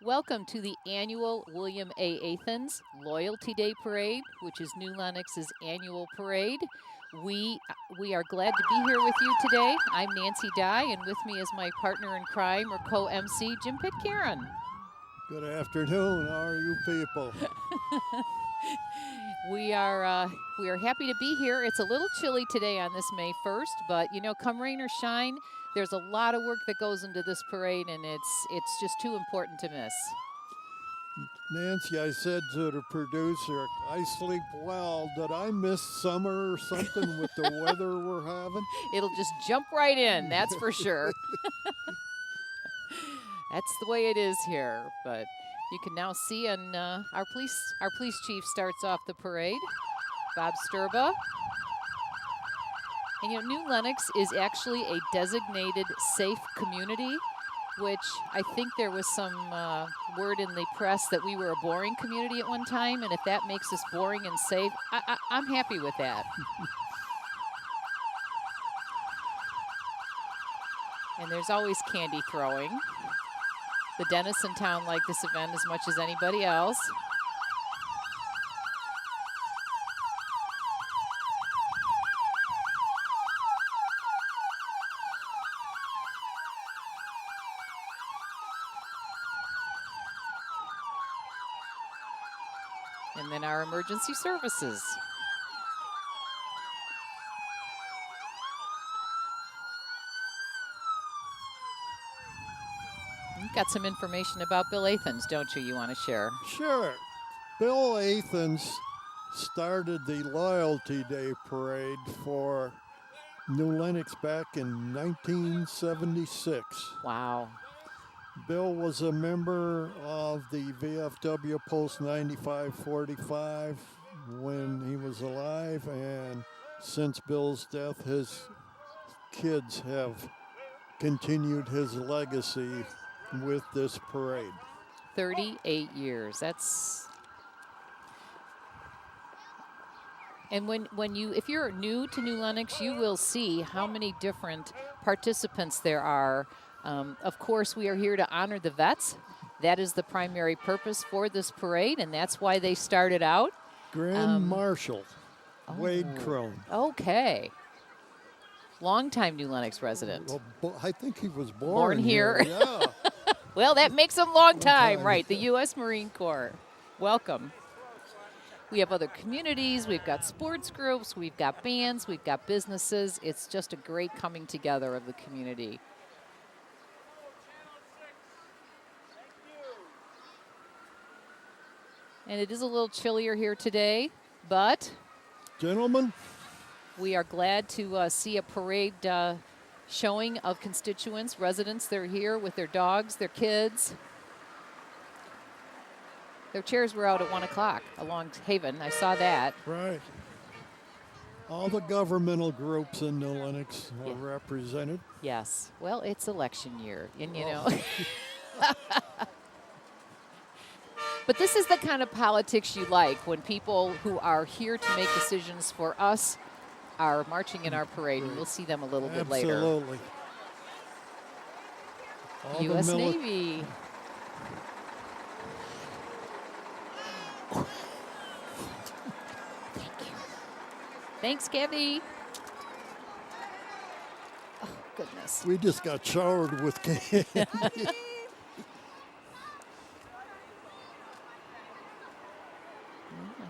Welcome to the annual William A. Athans Loyalty Day Parade, which is New Lenox's annual parade. We, we are glad to be here with you today. I'm Nancy Dye, and with me is my partner in crime or co-MC, Jim Pitcairn. Good afternoon. How are you people? We are happy to be here. It's a little chilly today on this May 1st, but come rain or shine, there's a lot of work that goes into this parade, and it's just too important to miss. Nancy, I said to the producer, I sleep well. Did I miss summer or something with the weather we're having? It'll just jump right in, that's for sure. That's the way it is here, but you can now see, and our police chief starts off the parade, Bob Sturba. And New Lenox is actually a designated safe community, which I think there was some word in the press that we were a boring community at one time, and if that makes us boring and safe, I'm happy with that. And there's always candy throwing. The dentists in town like this event as much as anybody else. And then our emergency services. You've got some information about Bill Athans, don't you want to share? Sure. Bill Athans started the Loyalty Day Parade for New Lenox back in 1976. Wow. Bill was a member of the VFW Post 9545 when he was alive, and since Bill's death, his kids have continued his legacy with this parade. 38 years. That's... And if you're new to New Lenox, you will see how many different participants there are. Of course, we are here to honor the vets. That is the primary purpose for this parade, and that's why they started out. Grand Marshal Wade Crone. Okay. Longtime New Lenox resident. Well, I think he was Born here. Yeah. Well, that makes him long time, right? The U.S. Marine Corps. Welcome. We have other communities. We've got sports groups. We've got bands. We've got businesses. It's just a great coming together of the community. And it is a little chillier here today, but... Gentlemen, we are glad to see a parade showing of constituents, residents. They're here with their dogs, their kids. Their chairs were out at 1 o'clock along Haven. I saw that. right. All the governmental groups in New Lenox are represented. Yes. Well, it's election year, and But this is the kind of politics you like, when people who are here to make decisions for us are marching in our parade, and we'll see them a little bit later. Absolutely. U.S. Navy. Thank you. Thanks, Gabby. Oh, goodness. We just got showered with candy.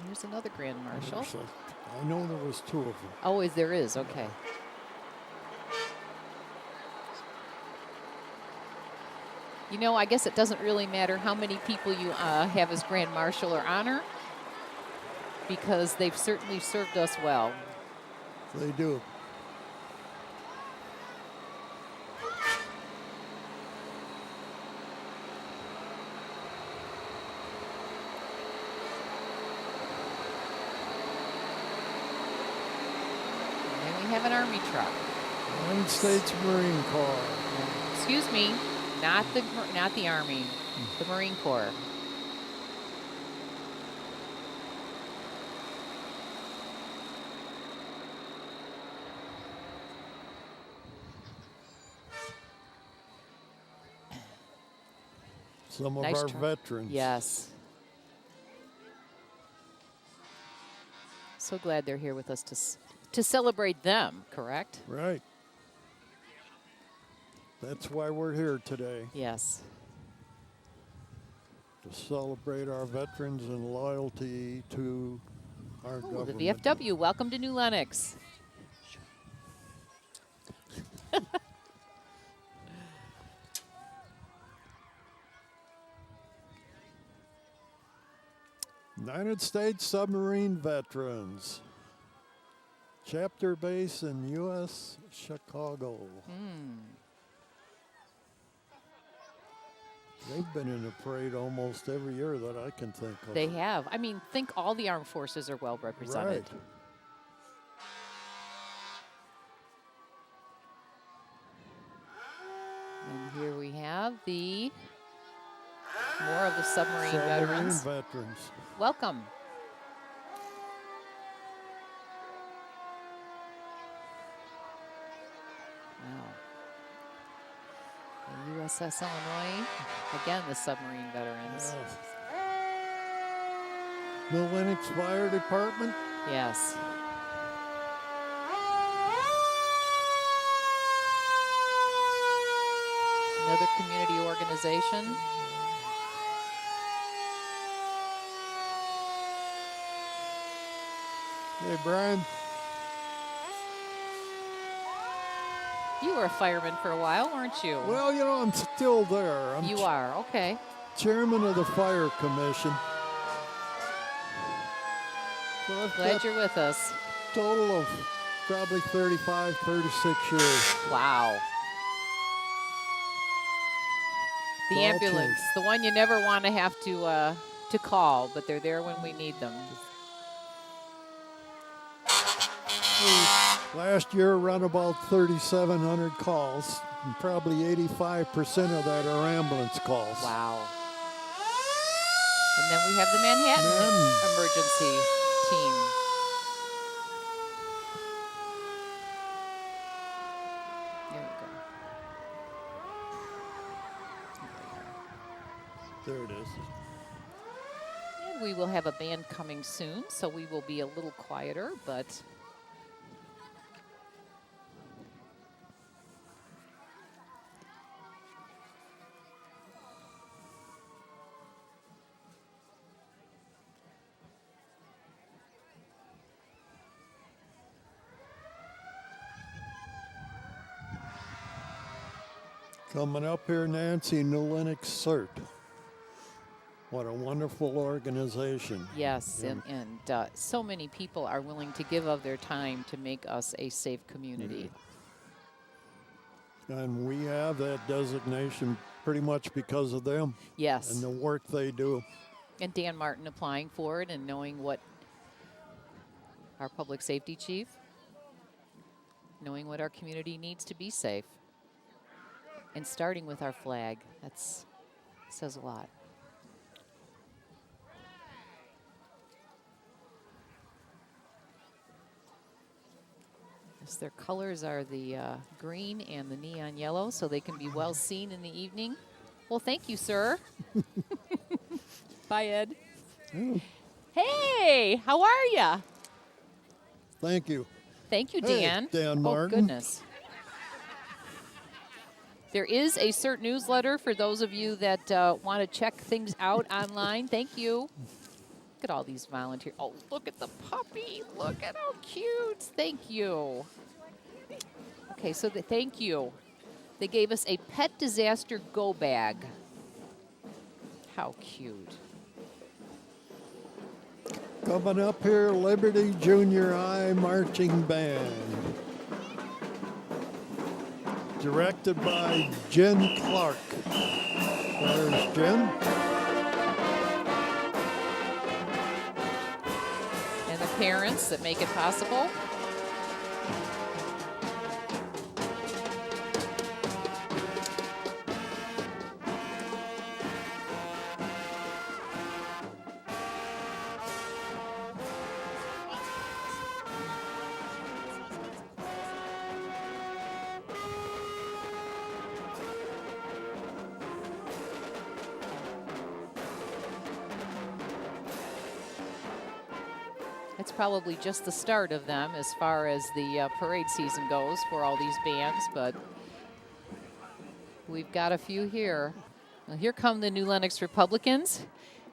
Here's another Grand Marshal. I know there was two of them. Oh, there is, okay. I guess it doesn't really matter how many people you have as Grand Marshal or honor, because they've certainly served us well. They do. Have an Army truck. United States Marine Corps. Excuse me, not the Army, the Marine Corps. Some of Nice our try. veterans. Yes. So glad they're here with us to celebrate them, correct? Right. That's why we're here today, Yes. to celebrate our veterans and loyalty to our Oh, the government. VFW, welcome to New Lenox. United States Submarine Veterans. Chapter base in U.S. Chicago. They've been in a parade almost every year that I can think of. They have. I mean, think all the armed forces are well represented. Right. And here we have more of the submarine Submarine veterans. veterans. Welcome. Wow. The USS Illinois, again, the submarine veterans. Yes. The Lenox Fire Department. Yes. Another community organization. Hey, Brian. You were a fireman for a while, weren't you? Well, you know, I'm still there. I'm You are, okay. chairman of the Fire Commission. So I've Glad got you're with us. a total of probably 35, 36 years. Wow. The All ambulance, the one you never want to have to call, but they're there when we need them. Last year, run about 3,700 calls, and probably 85% of that are ambulance calls. Wow. And then we have the Manhattan emergency team. There we go. There it is. And we will have a band coming soon, so we will be a little quieter, but Coming up here, Nancy, New Lenox CERT. What a wonderful organization. yes, Yeah. and so many people are willing to give of their time to make us a safe community. And we have that designation pretty much because of them Yes. and the work they do. And Dan Martin applying for it and knowing what our public safety chief, knowing what our community needs to be safe. And starting with our flag, says a lot. Yes, their colors are the green and the neon yellow, so they can be well seen in the evening. Well, thank you, sir. Bye, Ed. Yeah. Hey, how are you? Thank you. Thank you, Hey, Dan. Dan Oh, Martin. goodness. There is a CERT newsletter for those of you that want to check things out online. Thank you. Look at all these volunteers. Oh, look at the puppy. Look at how cute. Thank you. Okay, so thank you. They gave us a pet disaster go bag. How cute. Coming up here, Liberty Junior High Marching Band. Directed by Jen Clark. There's Jen. And the parents that make it possible. It's probably just the start of them as far as the parade season goes for all these bands, but we've got a few here. Well, here come the New Lenox Republicans.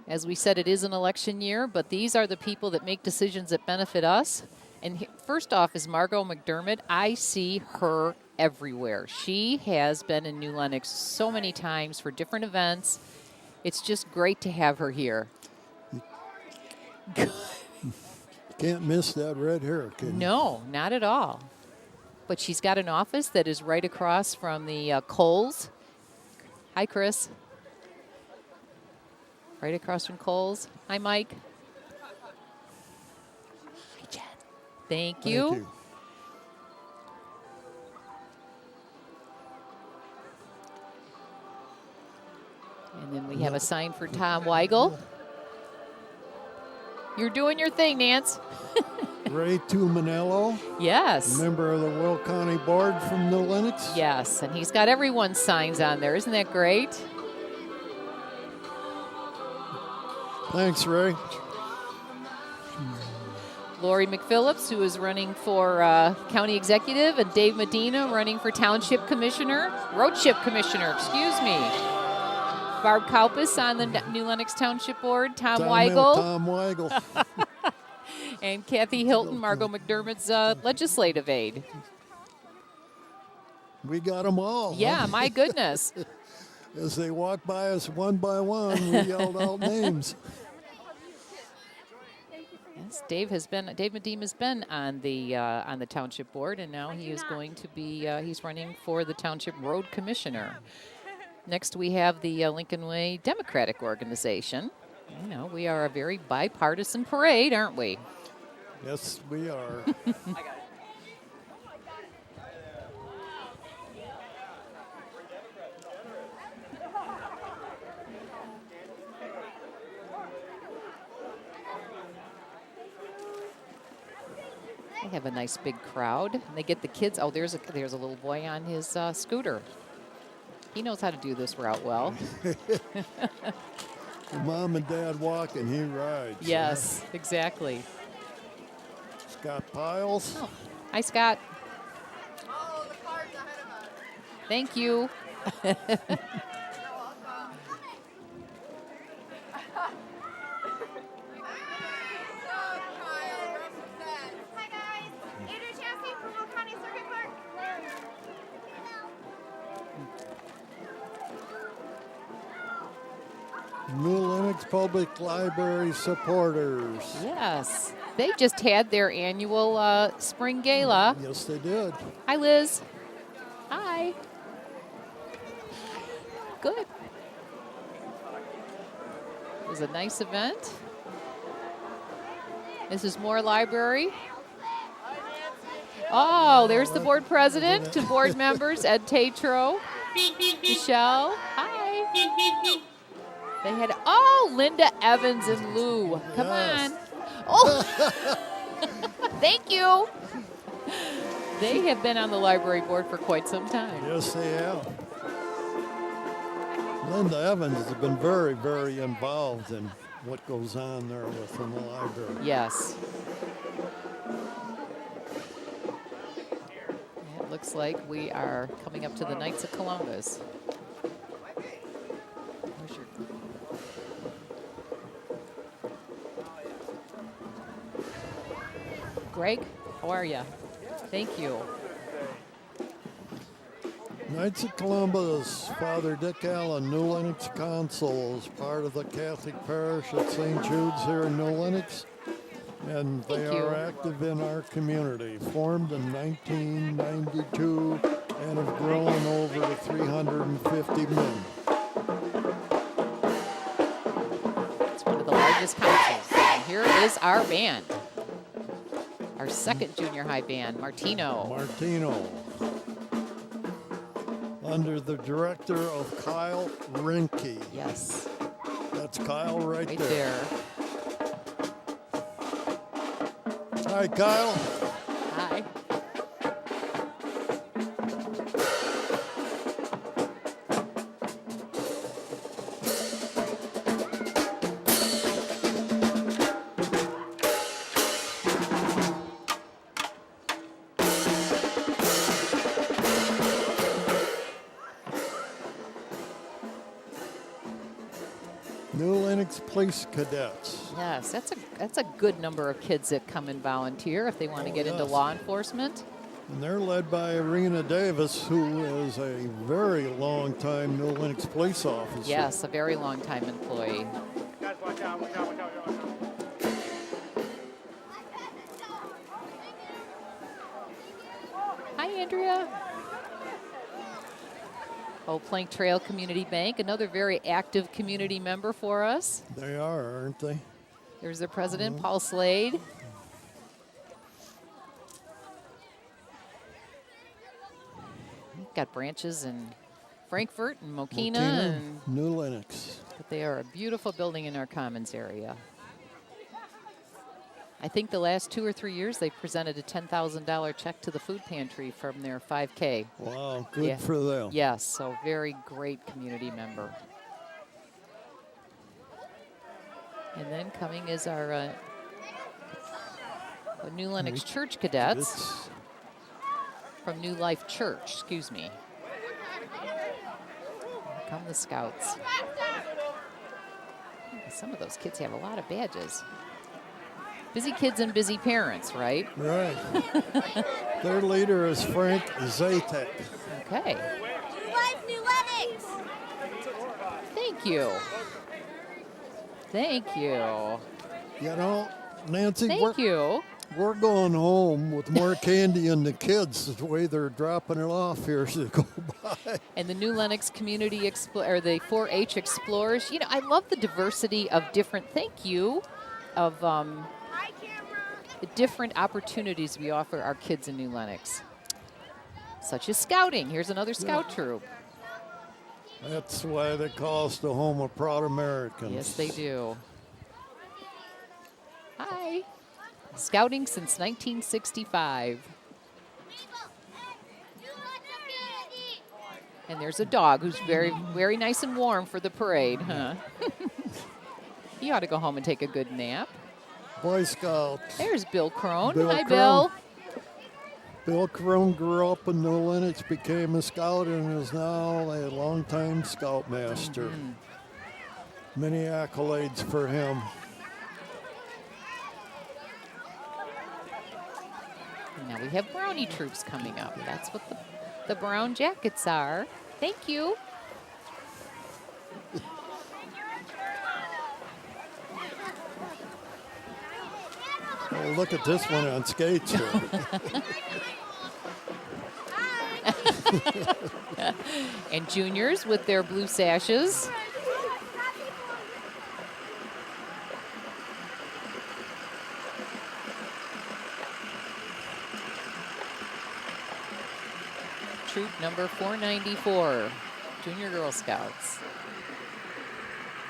As we said, it is an election year, but these are the people that make decisions that benefit us. And first off is Margot McDermott. I see her everywhere. She has been in New Lenox so many times for different events. It's just great to have her here. Can't miss that red hair, can you? No, not at all. But she's got an office that is right across from the Kohl's. Hi, Chris. Right across from Kohl's. Hi, Mike. Hi, Jen. Thank you. Thank you. And then we have a sign for Tom Weigel. You're doing your thing, Nance. Ray Tumanello, Yes. member of the Will County Board from New Lenox. Yes, and he's got everyone's signs on there. Isn't that great? Thanks, Ray. Lori McPhillips, who is running for county executive, and Dave Medina running for township commissioner, roadship commissioner, excuse me. Barb Kalpis on the New Lenox Township Board, Tom Weigel, Tom Weigel. and Kathy Hilton, Margot McDermott's legislative aide. We got them all. Yeah, Huh? my goodness. As they walked by us one by one, we yelled out names. Yes, Dave Medina has been on the township board, and now he is going to be he's running for the township road commissioner. Next, we have the Lincoln Way Democratic Organization. You know, we are a very bipartisan parade, aren't we? Yes, we are. They have a nice big crowd. And they get the kids. Oh, there's a little boy on his scooter. He knows how to do this route well. Mom and Dad walk and he rides. Yes, exactly. Scott Piles. Oh, hi, Scott. Oh, the car's ahead of us. Thank you. Hi guys, Andrew Chassie from Will County Circuit Park. New Lenox Public Library supporters. Yes. They just had their annual spring gala. Yes, they did. Hi, Liz. Hi. Good. It was a nice event. This is more library. Oh, there's the board president, two board members, Ed Tatro, Michelle. Hi. They had, Linda Evans and Lou. Come Yes. on. Oh, thank you. They have been on the library board for quite some time. Yes, they have. Linda Evans has been very, very involved in what goes on there within the library. Yes. It looks like we are coming up to the Knights of Columbus. Where's your... Greg, how are you? Thank you. Knights of Columbus, Father Dick Allen, New Lenox Council, is part of the Catholic parish at St. Jude's here in New Lenox. And they Thank you. are active in our community. Formed in 1992 and have grown over to 350 men. It's one of the largest councils. And here is our band. Our second junior high band, Martino. Martino. Under the director of Kyle Rinke. Yes, That's Kyle right right there. there. Hi, Kyle. Hi. New Lenox Police Cadets. Yes, that's a good number of kids that come and volunteer if they want to get into yes. law enforcement. And they're led by Irina Davis, who is a very long time New Lenox police officer. Yes, a very long time employee. Guys, watch out, watch out, watch out, watch out. Hi, Andrea. Old Plank Trail Community Bank, another very active community member for us. They are, aren't they? There's their president, Paul Slade. Got branches in Frankfurt and Mokina, and New Lenox. but they are a beautiful building in our commons area. I think the last 2 or 3 years they presented a $10,000 check to the food pantry from their 5K. Wow, good Yeah. for them. Yes, so very great community member. And then coming is our New Lenox Church cadets It's from New Life Church, excuse me. Here come the scouts. Some of those kids have a lot of badges. Busy kids and busy parents, right? right. Their leader is Frank Zatek. Okay, New Life, New Lennox. thank you. Thank you. You know, Nancy, Thank you. we're going home with more candy than the kids the way they're dropping it off here as they go by. And the New Lenox Community or the 4-H Explorers. You know, I love the diversity of different, thank you, of Hi, camera. the different opportunities we offer our kids in New Lenox. Such as scouting. Here's another scout troop. That's why they call us the home of proud Americans. Yes, they do. Hi. Scouting since 1965. And there's a dog who's very, very nice and warm for the parade, huh? He ought to go home and take a good nap. Boy Scouts. There's Bill Crone. Bill Hi, Crone. Bill. Bill Crone grew up in New Lenox, became a scout, and is now a longtime scoutmaster. Mm-hmm. Many accolades for him. And now we have brownie troops coming up. That's what the brown jackets are. Thank you. Oh, look at this one on skates here. And juniors with their blue sashes. Troop number 494, Junior Girl Scouts.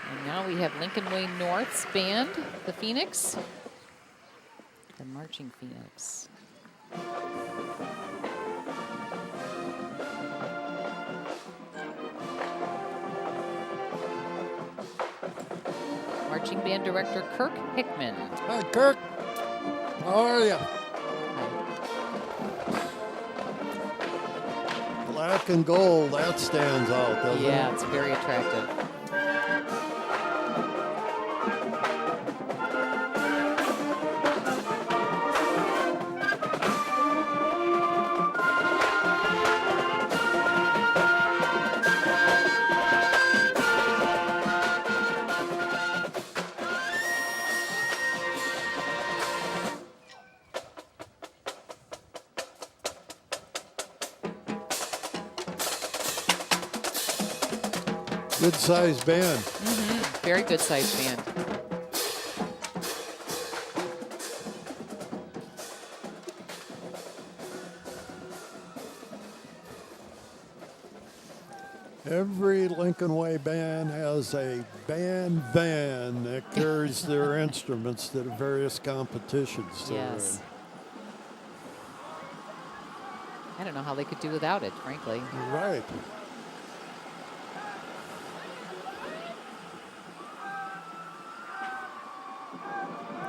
And now we have Lincoln Way North's band, the Phoenix. The Marching Phoenix. Marching band director Kirk Hickman. Hi, Kirk. How are you? Black and gold, that stands out, doesn't Yeah, it? it's very attractive. Good sized band. Very good sized band. Every Lincoln Way band has a band van that carries their instruments to the various competitions they're Yes. I don't know how they could do without it, frankly. in. Right.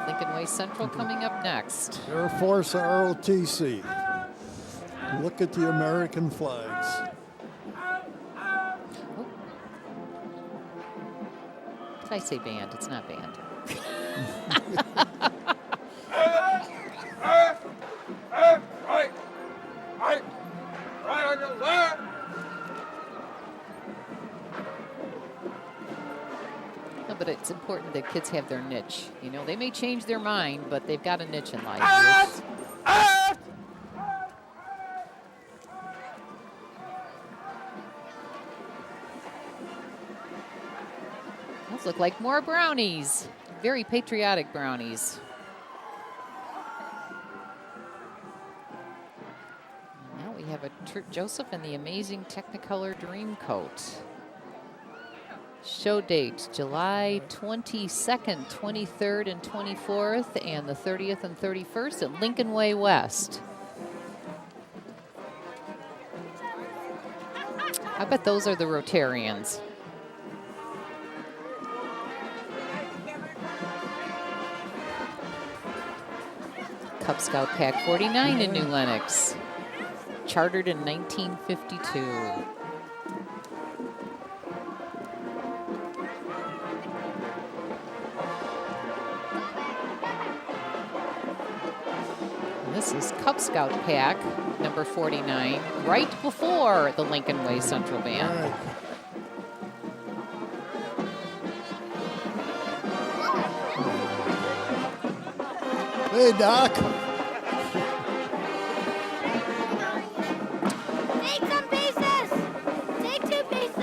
Lincoln Way Central coming up next. Air Force ROTC. Look at the American flags. If I say band, it's not band. No, but it's important that kids have their niche. You know, they may change their mind, but they've got a niche in life. Those look like more brownies. Very patriotic brownies. Now we have a Joseph and the Amazing Technicolor Dreamcoat. Show dates July 22nd, 23rd, and 24th, and the 30th and 31st at Lincoln Way West. I bet those are the Rotarians. Cub Scout Pack 49 in New Lenox. Chartered in 1952. This is Cub Scout Pack number 49, right before the Lincoln Way Central Band. Hey, Doc. Take some pieces. Take 2 pieces.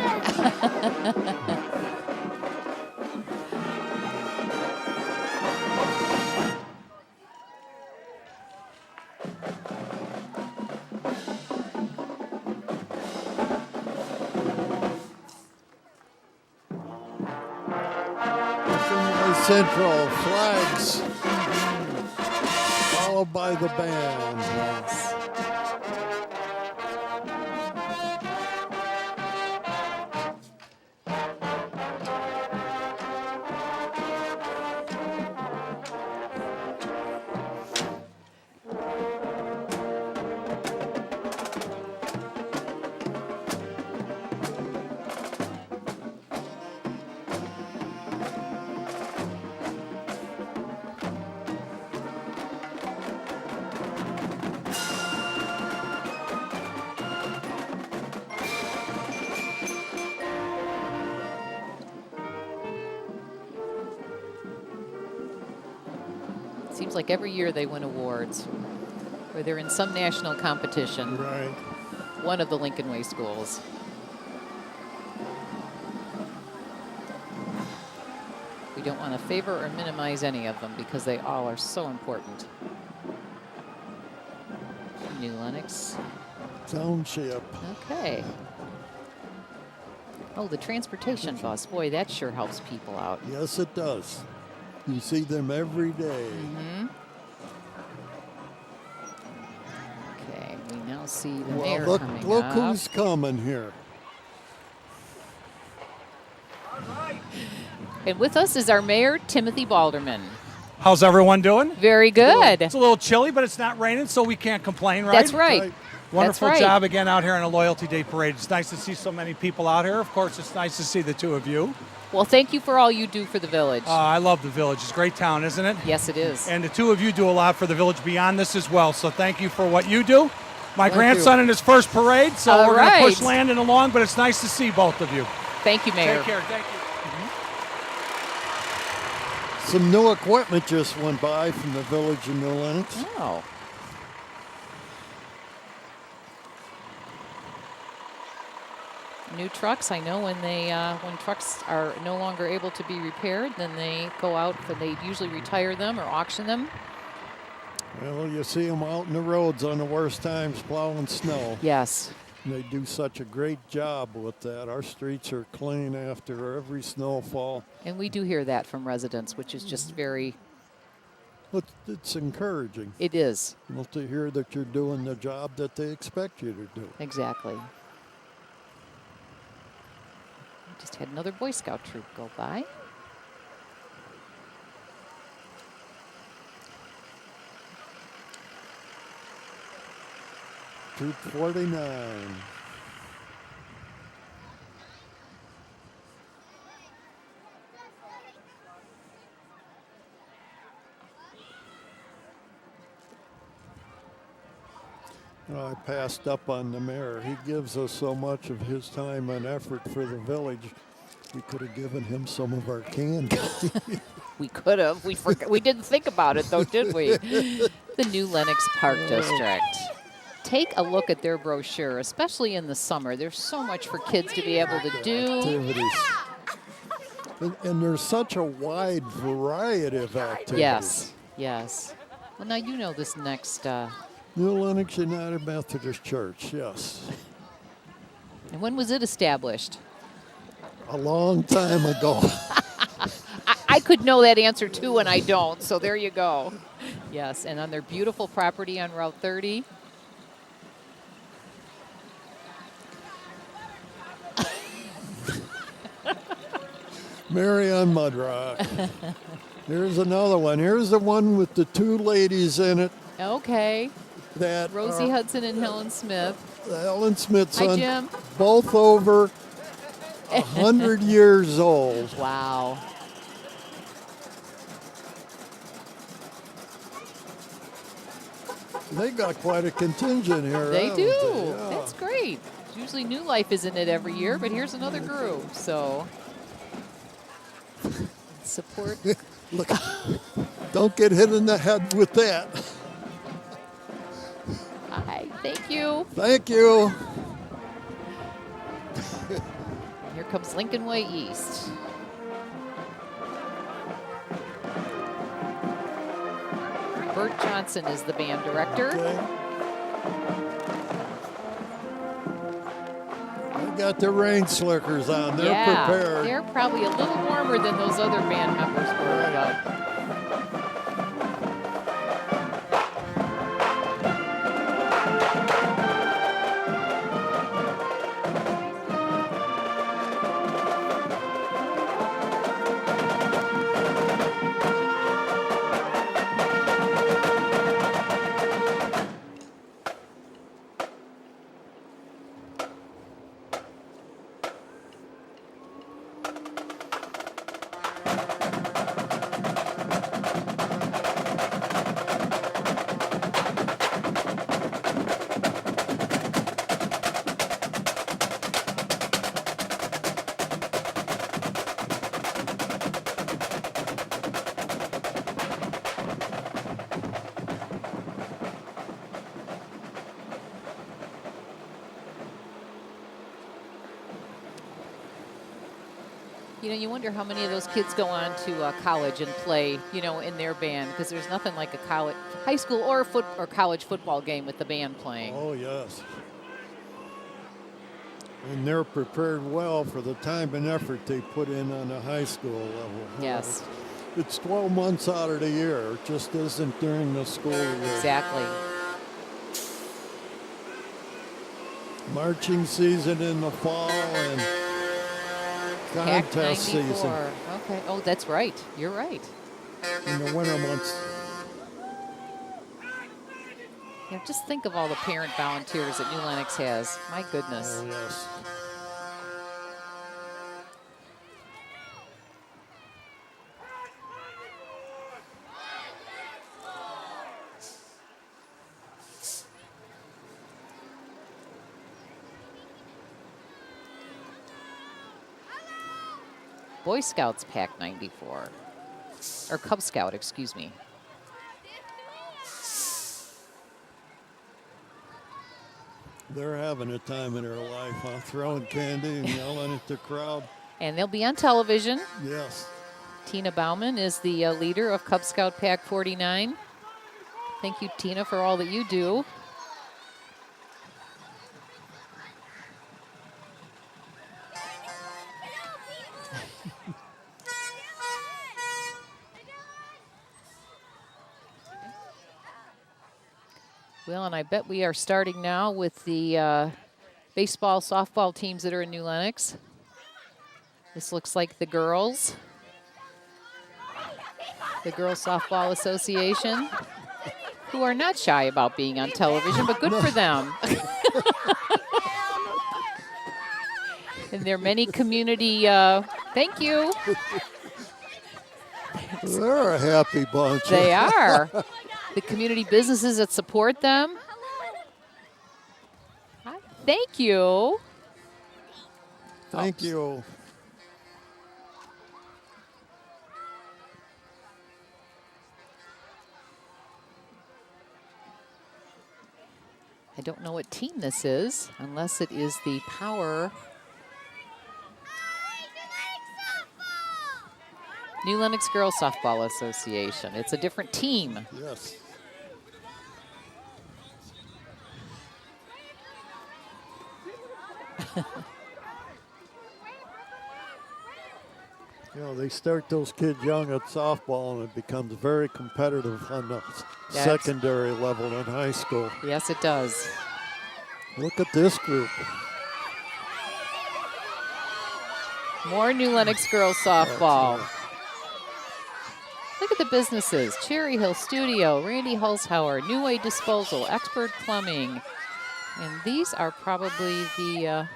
Central flags, followed by the band. Yes. Seems like every year they win awards, or they're in some national competition. Right. One of the Lincoln Way schools. We don't want to favor or minimize any of them because they all are so important. New Lenox. Township. Okay. Oh, the transportation bus. Boy, that sure helps people out. Yes, it does. You see them every day. Okay, we now see the Well, mayor look coming up. who's coming here. And with us is our mayor, Timothy Balderman. How's everyone doing? Very good. It's a little chilly, but it's not raining, so we can't complain, right? That's right. Right. Wonderful That's right. job again out here on a Loyalty Day Parade. It's nice to see so many people out here. Of course, it's nice to see the two of you. Well, thank you for all you do for the village. I love the village. It's a great town, isn't it? Yes, it is. And the two of you do a lot for the village beyond this as well, so thank you for what you do. My Thank grandson you. in his first parade, so All we're going to push right. Landon along, but it's nice to see both of you. Thank you, Mayor. Take care. Thank you. Some new equipment just went by from the village of New Lenox. Oh. New trucks. I know when they when trucks are no longer able to be repaired, then they go out. They usually retire them or auction them. Well, you see them out in the roads on the worst times plowing snow. Yes. They do such a great job with that. Our streets are clean after every snowfall. And we do hear that from residents, which is just very. It's encouraging, It is. to hear that you're doing the job that they expect you to do. Exactly. Just had another Boy Scout troop go by. Troop 49. I passed up on the mayor. He gives us so much of his time and effort for the village. We could have given him some of our candy. We could have. We forgot. We didn't think about it, though, did we? The new Lenox Park District. Take a look at their brochure, especially in the summer. There's so much for kids to be able to do. Activities. And there's such a wide variety of activities. Yes, yes. Well, now you know this next. New Lenox United Methodist Church, yes. And when was it established? A long time ago. I could know that answer too, and I don't. So there you go. Yes, and on their beautiful property on Route 30. Mary on Mudrock. Here's another one. Here's the one with the two ladies in it. Okay. That Rosie Hudson and Helen Smith. Helen Smith's Hi, son, Jim. both over 100 years old. Wow. They got quite a contingent here. They haven't do. Yeah. That's great. Usually New Life is in it every year, but here's another group. So support. Look, don't get hit in the head with that. Hi, thank you. Thank you. Here comes Lincoln Way East. Bert Johnson is the band director. Okay. They got their rain slickers on. They're Yeah, prepared. they're probably a little warmer than those other band members were. But you know, you wonder how many of those kids go on to college and play, you know, in their band, because there's nothing like a college, high school or college football game with the band playing. Oh, yes. And they're prepared well for the time and effort they put in on the high school level. Yes, It's 12 months out of the year. It just isn't during the school year. exactly. Marching season in the fall and Pack contest 94. season Okay. Oh, that's right. You're right. in the winter months. Yeah, just think of all the parent volunteers that New Lenox has. My goodness. Oh, yes. Boy Scouts Pack 94. Or Cub Scout, excuse me. They're having a time in their life, huh? Throwing candy and yelling at the crowd. And they'll be on television. Yes. Tina Bauman is the leader of Cub Scout Pack 49. Thank you, Tina, for all that you do. Well, and I bet we are starting now with the baseball, softball teams that are in New Lenox. This looks like the girls. The Girls Softball Association, who are not shy about being on television, but good for them. And there are many community, thank you. They're a happy bunch. They are. The community businesses that support them. Thank you. Thank you. I don't know what team this is, unless it is the Power New Lenox Girls Softball Association. It's a different team. Yes. You know, they start those kids young at softball, and it becomes very competitive on the secondary level in high school. Yes, it does. Look at this group. More New Lenox Girls Softball. Look at the businesses. Cherry Hill Studio, Randy Hulshauer, New Way Disposal, Expert Plumbing. And these are probably the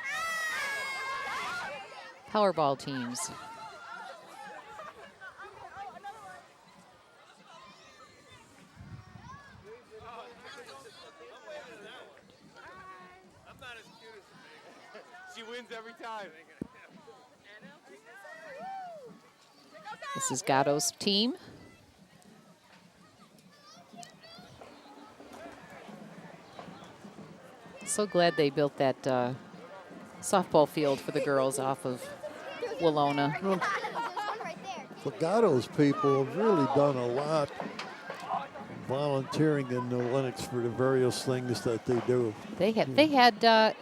Powerball teams. She wins every time. This is Gatto's team. So glad they built that softball field for the girls off of Willona. Well, Gatto's people have really done a lot volunteering in New Lenox for the various things that they do. They had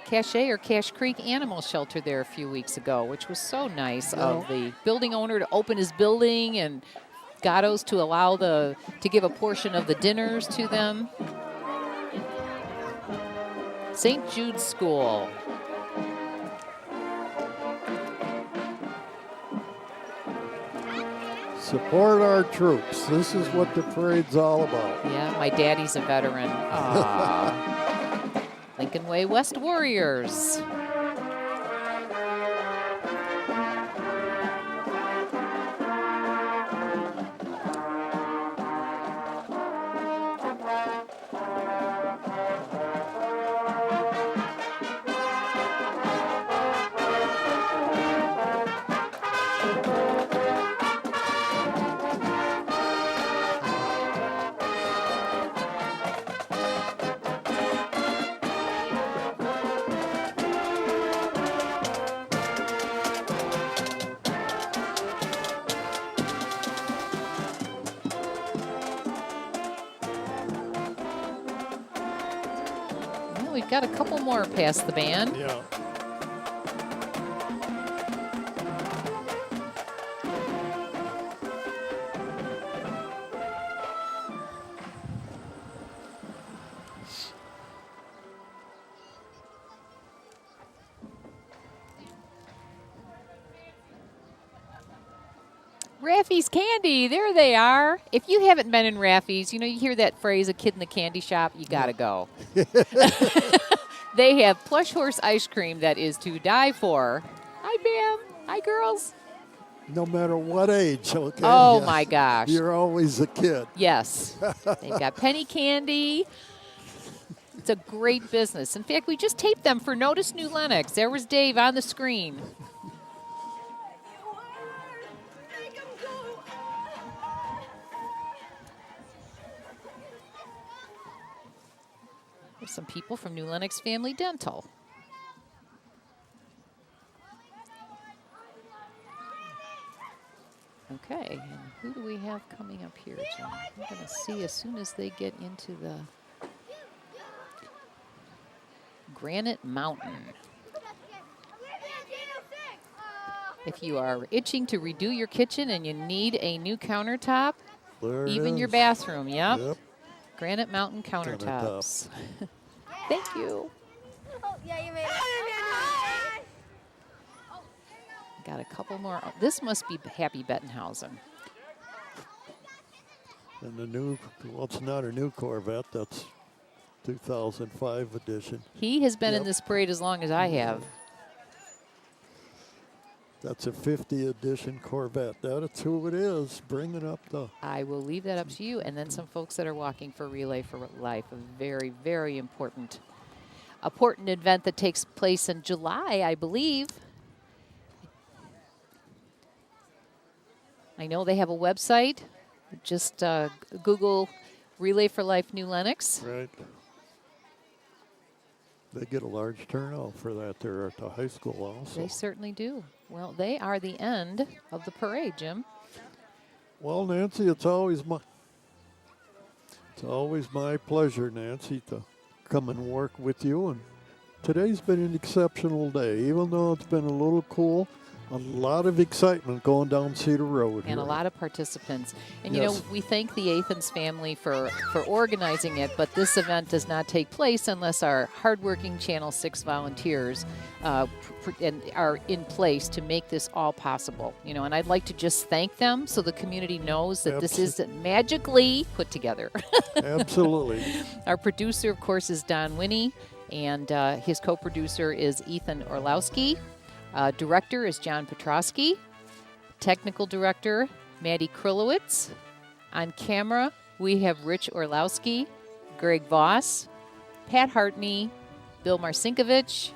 Cache or Cache Creek Animal Shelter there a few weeks ago, which was so nice of the building owner to open his building and Gatto's to allow to give a portion of the dinners to them. St. Jude's School. Support our troops. This is what the parade's all about. Yeah, my daddy's a veteran. Aww. Lincoln Way West Warriors. We've got a couple more past the band. Yeah. Raffy's Candy, there they are. If you haven't been in Raffy's, you know, you hear that phrase, a kid in the candy shop, you gotta go. They have plush horse ice cream that is to die for. Hi, Bam. Hi, girls. No matter what age, okay? Oh, my gosh. You're always a kid. Yes. They've got penny candy. It's a great business. In fact, we just taped them for Notice New Lenox. There was Dave on the screen. There's some people from New Lenox Family Dental. Okay, and who do we have coming up here, John? We're going to see as soon as they get into the Granite Mountain. If you are itching to redo your kitchen and you need a new countertop, There it even your is. bathroom, yep. Yep. Granite Mountain countertops. Thank you. Oh, yeah, you made it. Got a couple more. Oh, this must be Happy Bettenhausen. And the new, well, it's not a new Corvette. That's 2005 edition. He has been in Yep. this parade as long as I have. That's a 50 edition Corvette. That's who it is. Bring it up the. I will leave that up to you. And then some folks that are walking for Relay for Life. A very, very important. important event that takes place in July, I believe. I know they have a website. Just Google Relay for Life New Lenox. Right. They get a large turnout for that there at the high school also. They certainly do. Well, they are the end of the parade, Jim. Well, Nancy, it's always my pleasure, Nancy, to come and work with you. And today's been an exceptional day, even though it's been a little cool. A lot of excitement going down Cedar Road And here. a lot of participants. And, Yes. you know, we thank the Athans family for organizing it, but this event does not take place unless our hardworking Channel 6 volunteers are in place to make this all possible. You know, and I'd like to just thank them so the community knows that this is magically put together. Absolutely. Our producer, of course, is Don Winnie, and his co-producer is Ethan Orlowski. Director is John Petrosky. Technical director, Maddie Krylowitz. On camera, we have Rich Orlowski, Greg Voss, Pat Hartney, Bill Marcinkovich,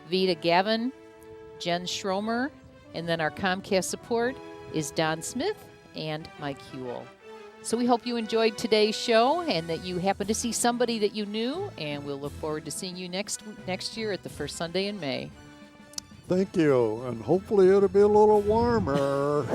Vita Gavin, Jen Schromer, and then our Comcast support is Don Smith and Mike Hewell. So we hope you enjoyed today's show and that you happen to see somebody that you knew, and we'll look forward to seeing you next year at the first Sunday in May. Thank you, and hopefully it'll be a little warmer.